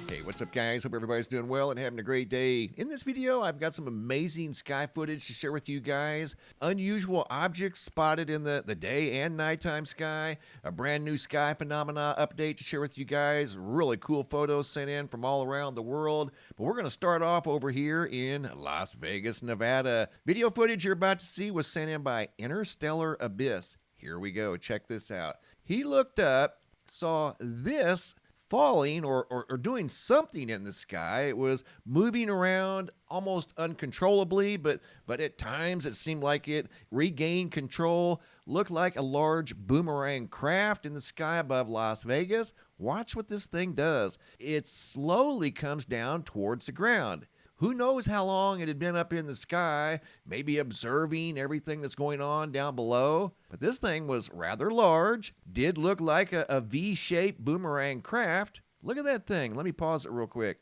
Hey, what's up, guys? Hope everybody's doing well and having a great day. In this video, I've got some amazing sky footage to share with you guys. Unusual objects spotted in the day and nighttime sky. A brand new sky phenomena update to share with you guys. Really cool photos sent in from all around the world. But we're going to start off over here in Las Vegas, Nevada. Video footage you're about to see was sent in by Interstellar Abyss. Here we go. Check this out. He looked up, saw this falling or doing something in the sky. It was moving around almost uncontrollably, but at times it seemed like it regained control. Looked like a large boomerang craft in the sky above Las Vegas. Watch what this thing does. It slowly comes down towards the ground. Who knows how long it had been up in the sky, maybe observing everything that's going on down below. But this thing was rather large, did look like a V-shaped boomerang craft. Look at that thing. Let me pause it real quick.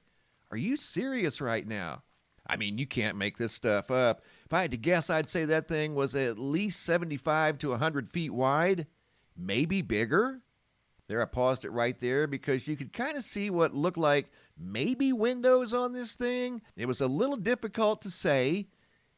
Are you serious right now? I mean, you can't make this stuff up. If I had to guess, I'd say that thing was at least 75 to 100 feet wide, maybe bigger. There, I paused it right there because you could kind of see what looked like maybe windows on this thing. It was a little difficult to say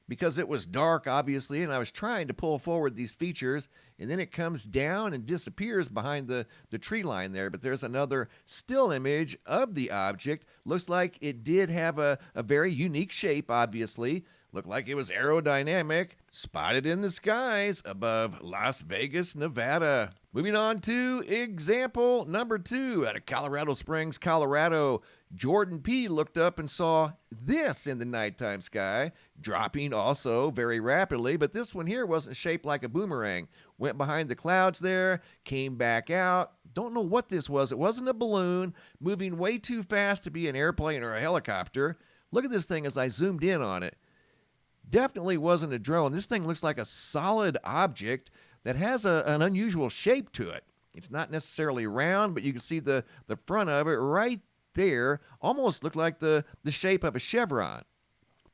because it was dark, obviously, and I was trying to pull forward these features, and then it comes down and disappears behind the tree line there. But there's another still image of the object. Looks like it did have a very unique shape, obviously. Looked like it was aerodynamic, spotted in the skies above Las Vegas, Nevada. Moving on to example number 2 out of Colorado Springs, Colorado. Jordan P. looked up and saw this in the nighttime sky, dropping also very rapidly, but this one here wasn't shaped like a boomerang. Went behind the clouds there, came back out. Don't know what this was. It wasn't a balloon, moving way too fast to be an airplane or a helicopter. Look at this thing as I zoomed in on it. Definitely wasn't a drone. This thing looks like a solid object that has an unusual shape to it. It's not necessarily round, but you can see the front of it right there. Almost looked like the shape of a chevron.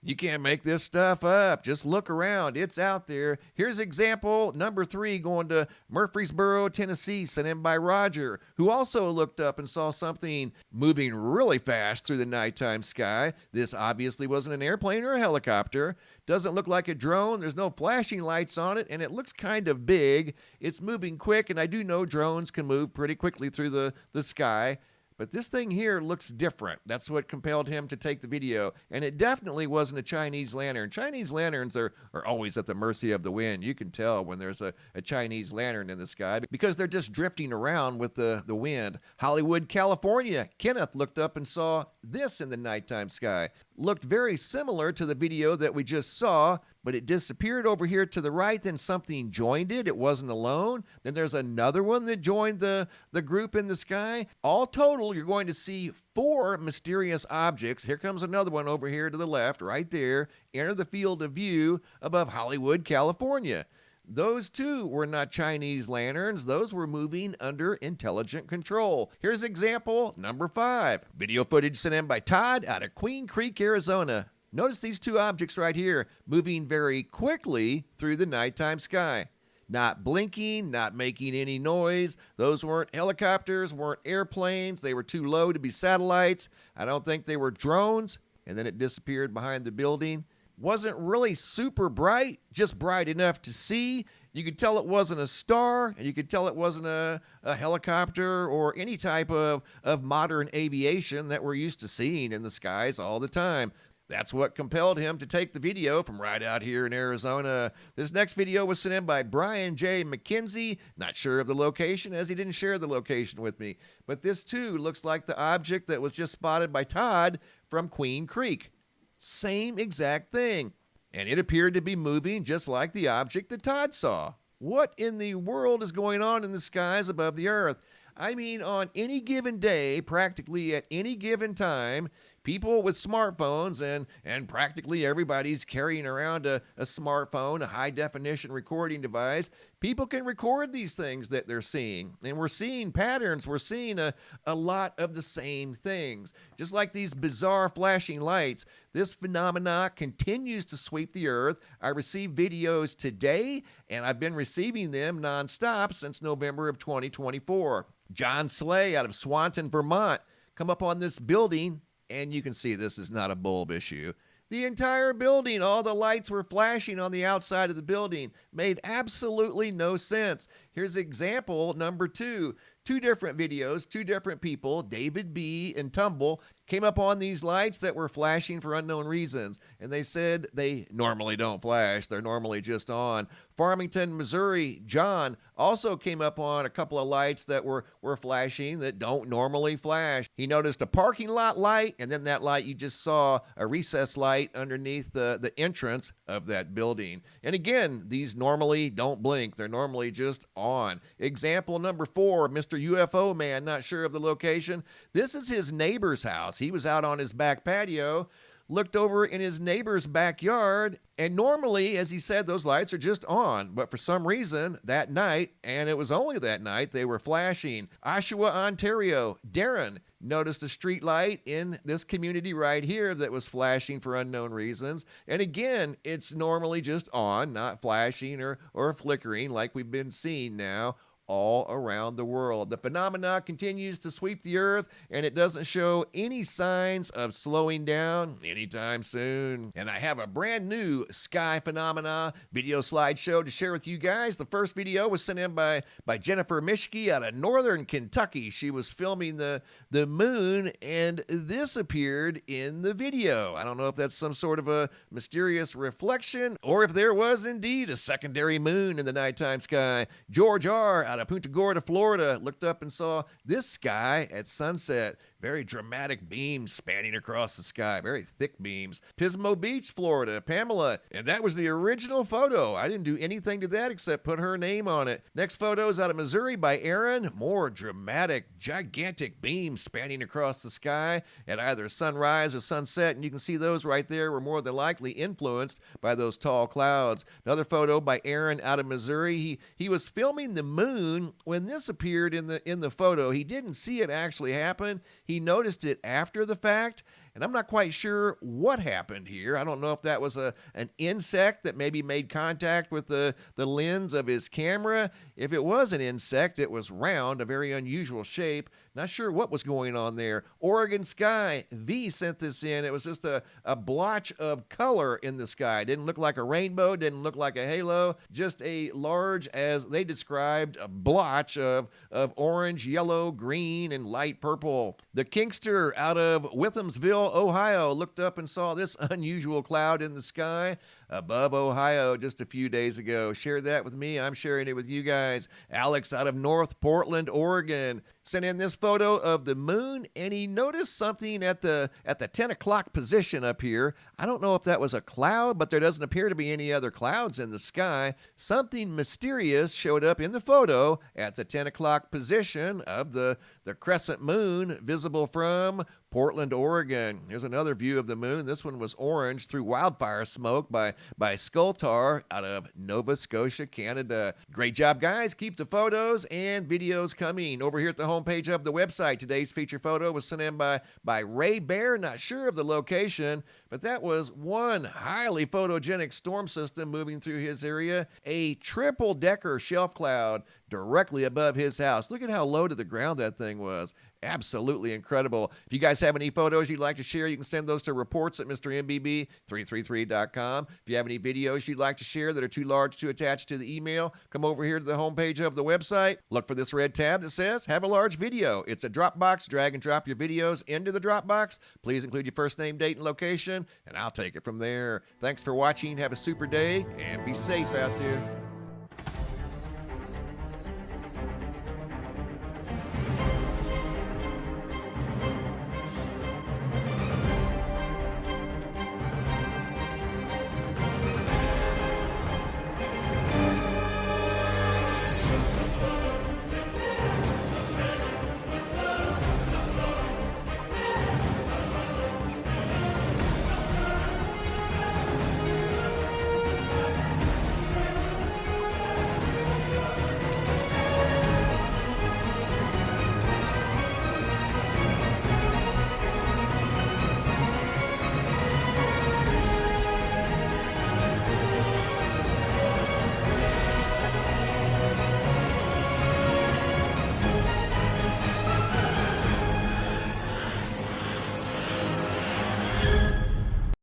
You can't make this stuff up. Just look around. It's out there. Here's example number 3 going to Murfreesboro, Tennessee, sent in by Roger, who also looked up and saw something moving really fast through the nighttime sky. This obviously wasn't an airplane or a helicopter. Doesn't look like a drone. There's no flashing lights on it, and it looks kind of big. It's moving quick, and I do know drones can move pretty quickly through the sky. But this thing here looks different. That's what compelled him to take the video. And it definitely wasn't a Chinese lantern. Chinese lanterns are always at the mercy of the wind. You can tell when there's a Chinese lantern in the sky because they're just drifting around with the wind. Hollywood, California. Kenneth looked up and saw this in the nighttime sky. Looked very similar to the video that we just saw, but it disappeared over here to the right. Then something joined it. It wasn't alone. Then there's another one that joined the group in the sky. All total, you're going to see 4 mysterious objects. Here comes another one over here to the left, right there. Enter the field of view above Hollywood, California. Those too were not Chinese lanterns. Those were moving under intelligent control. Here's example number 5. Video footage sent in by Todd out of Queen Creek, Arizona. Notice these 2 objects right here moving very quickly through the nighttime sky. Not blinking, not making any noise. Those weren't helicopters, weren't airplanes. They were too low to be satellites. I don't think they were drones. And then it disappeared behind the building. Wasn't really super bright, just bright enough to see. You could tell it wasn't a star, and you could tell it wasn't a helicopter or any type of modern aviation that we're used to seeing in the skies all the time. That's what compelled him to take the video from right out here in Arizona. This next video was sent in by Brian J. McKenzie. Not sure of the location as he didn't share the location with me. But this too looks like the object that was just spotted by Todd from Queen Creek. Same exact thing. And it appeared to be moving just like the object that Todd saw. What in the world is going on in the skies above the earth? I mean, on any given day, practically at any given time, people with smartphones, and practically everybody's carrying around a smartphone, a high-definition recording device. People can record these things that they're seeing, and we're seeing patterns. We're seeing a lot of the same things. Just like these bizarre flashing lights, this phenomena continues to sweep the earth. I received videos today, and I've been receiving them nonstop since November of 2024. John Slay out of Swanton, Vermont, come up on this building, and you can see this is not a bulb issue. The entire building, all the lights were flashing on the outside of the building. Made absolutely no sense. Here's example number 2. 2 different videos, 2 different people, David B. and Tumble, came up on these lights that were flashing for unknown reasons. And they said they normally don't flash. They're normally just on. Farmington, Missouri, John also came up on a couple of lights that were flashing that don't normally flash. He noticed a parking lot light, and then that light you just saw, a recess light underneath the entrance of that building. And again, these normally don't blink. They're normally just on. Example number 4, Mr. UFO Man, not sure of the location. This is his neighbor's house. He was out on his back patio, looked over in his neighbor's backyard, and normally, as he said, those lights are just on. But for some reason, that night, and it was only that night, they were flashing. Oshawa, Ontario, Darren noticed a street light in this community right here that was flashing for unknown reasons. And again, it's normally just on, not flashing or flickering like we've been seeing now all around the world. The phenomena continues to sweep the earth, and it doesn't show any signs of slowing down anytime soon. And I have a brand new sky phenomena video slideshow to share with you guys. The first video was sent in by Jennifer Mischke out of northern Kentucky. She was filming the moon, and this appeared in the video. I don't know if that's some sort of a mysterious reflection or if there was indeed a secondary moon in the nighttime sky. George R. out of Punta Gorda, Florida, looked up and saw this sky at sunset. Very dramatic beams spanning across the sky, very thick beams. Pismo Beach, Florida, Pamela, and that was the original photo. I didn't do anything to that except put her name on it. Next photo is out of Missouri by Aaron. More dramatic, gigantic beams spanning across the sky at either sunrise or sunset, and you can see those right there were more than likely influenced by those tall clouds. Another photo by Aaron out of Missouri. He was filming the moon when this appeared in the photo. He didn't see it actually happen. He noticed it after the fact, and I'm not quite sure what happened here. I don't know if that was an insect that maybe made contact with the lens of his camera. If it was an insect, it was round, a very unusual shape. Not sure what was going on there. Oregon sky, V sent this in. It was just a blotch of color in the sky. Didn't look like a rainbow, didn't look like a halo, just a large, as they described, a blotch of orange, yellow, green, and light purple. The Kingster out of Withamsville, Ohio, looked up and saw this unusual cloud in the sky above Ohio just a few days ago. Shared that with me. I'm sharing it with you guys. Alex out of North Portland, Oregon, sent in this photo of the moon, and he noticed something at the 10 o'clock position up here. I don't know if that was a cloud, but there doesn't appear to be any other clouds in the sky. Something mysterious showed up in the photo at the 10 o'clock position of the crescent moon visible from Portland, Oregon. Here's another view of the moon. This one was orange through wildfire smoke by Skultar out of Nova Scotia, Canada. Great job, guys. Keep the photos and videos coming. Over here at the homepage of the website, today's feature photo was sent in by Ray Bear. Not sure of the location, but that was one highly photogenic storm system moving through his area. A triple-decker shelf cloud directly above his house. Look at how low to the ground that thing was. Absolutely incredible. If you guys have any photos you'd like to share, you can send those to reports at MrMBB333.com. If you have any videos you'd like to share that are too large to attach to the email, come over here to the homepage of the website. Look for this red tab that says, Have a Large Video. It's a Dropbox. Drag and drop your videos into the Dropbox. Please include your first name, date, and location, and I'll take it from there. Thanks for watching. Have a super day, and be safe out there.